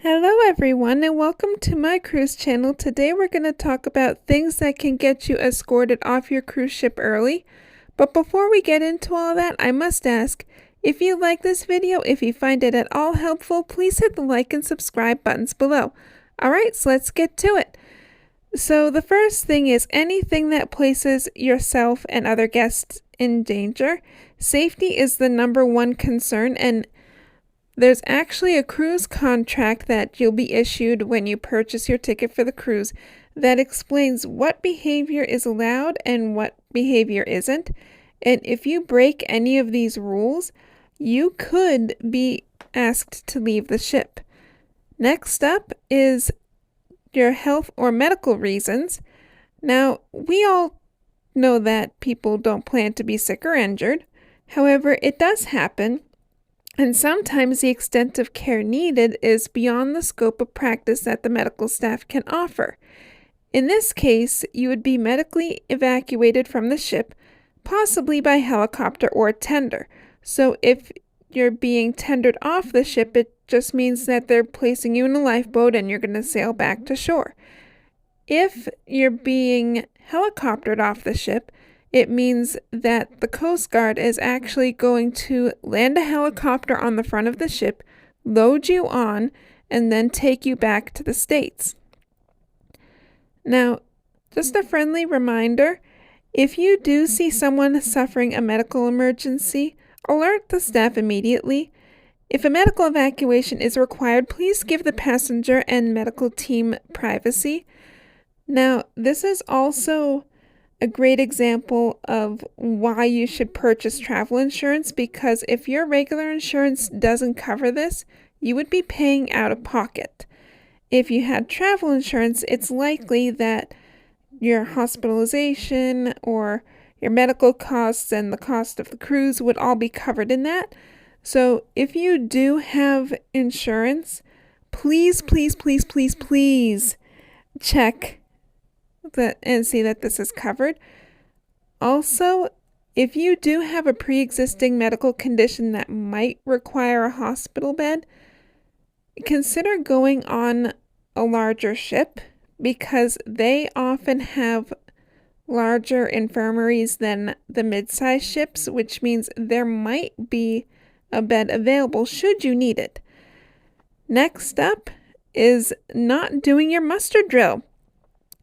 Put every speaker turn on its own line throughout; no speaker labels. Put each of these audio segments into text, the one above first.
Hello everyone and welcome to my cruise channel. Today we're going to talk about things that can get you escorted off your cruise ship early. But before we get into all that, I must ask, if you like this video, if you find it at all helpful, please hit the like and subscribe buttons below. Alright, so let's get to it. So the first thing is anything that places yourself and other guests in danger. Safety is the #1 concern, and there's actually a cruise contract that you'll be issued when you purchase your ticket for the cruise that explains what behavior is allowed and what behavior isn't. And if you break any of these rules, you could be asked to leave the ship. Next up is your health or medical reasons. Now, we all know that people don't plan to be sick or injured. However, it does happen. And sometimes the extent of care needed is beyond the scope of practice that the medical staff can offer. In this case, you would be medically evacuated from the ship, possibly by helicopter or tender. So if you're being tendered off the ship, it just means that they're placing you in a lifeboat and you're going to sail back to shore. If you're being helicoptered off the ship, it means that the Coast Guard is actually going to land a helicopter on the front of the ship, load you on, and then take you back to the States. Now, just a friendly reminder, if you do see someone suffering a medical emergency, alert the staff immediately. If a medical evacuation is required, please give the passenger and medical team privacy. Now, this is also a great example of why you should purchase travel insurance, because if your regular insurance doesn't cover this, you would be paying out of pocket. If you had travel insurance, it's likely that your hospitalization or your medical costs and the cost of the cruise would all be covered in that. So if you do have insurance, please check and see that this is covered. Also, if you do have a pre-existing medical condition that might require a hospital bed, consider going on a larger ship, because they often have larger infirmaries than the mid-sized ships, which means there might be a bed available should you need it. Next up is not doing your muster drill.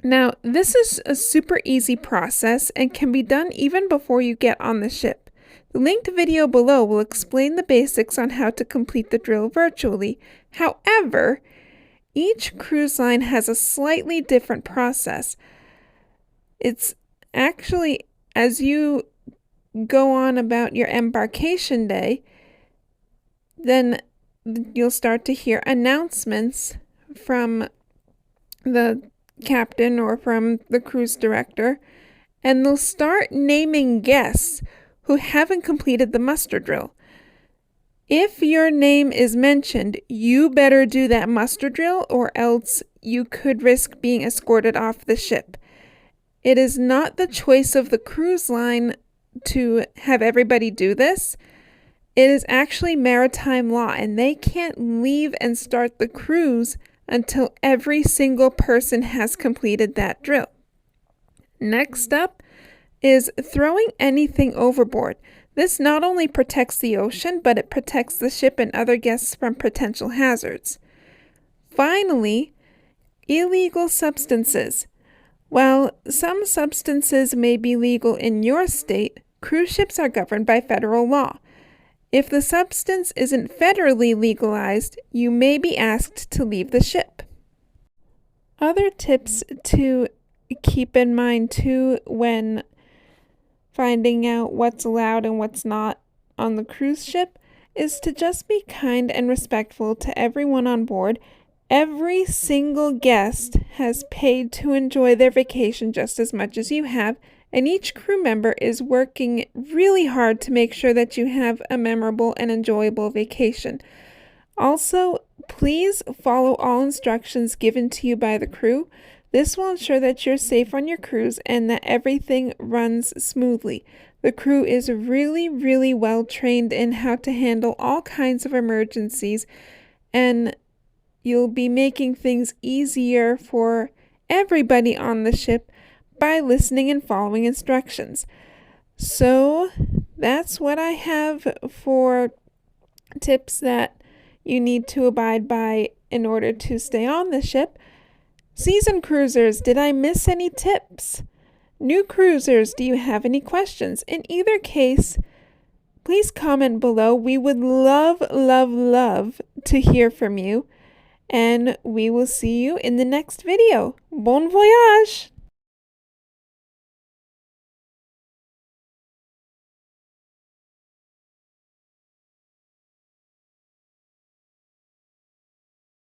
Now, this is a super easy process and can be done even before you get on the ship. The linked video below will explain the basics on how to complete the drill virtually. However, each cruise line has a slightly different process. It's actually, as you go on about your embarkation day, then you'll start to hear announcements from the captain or from the cruise director, and they'll start naming guests who haven't completed the muster drill. If your name is mentioned, you better do that muster drill, or else you could risk being escorted off the ship. It is not the choice of the cruise line to have everybody do this. It is actually maritime law, and they can't leave and start the cruise until every single person has completed that drill. Next up is throwing anything overboard. This not only protects the ocean, but it protects the ship and other guests from potential hazards. Finally, illegal substances. While some substances may be legal in your state, cruise ships are governed by federal law. If the substance isn't federally legalized, you may be asked to leave the ship. Other tips to keep in mind too when finding out what's allowed and what's not on the cruise ship is to just be kind and respectful to everyone on board. Every single guest has paid to enjoy their vacation just as much as you have, and each crew member is working really hard to make sure that you have a memorable and enjoyable vacation. Also, please follow all instructions given to you by the crew. This will ensure that you're safe on your cruise and that everything runs smoothly. The crew is really well trained in how to handle all kinds of emergencies, and you'll be making things easier for everybody on the ship by listening and following instructions. So that's what I have for tips that you need to abide by in order to stay on the ship. Seasoned cruisers, did I miss any tips? New cruisers, do you have any questions? In either case, please comment below. We would love, love, love to hear from you. And we will see you in the next video. Bon voyage!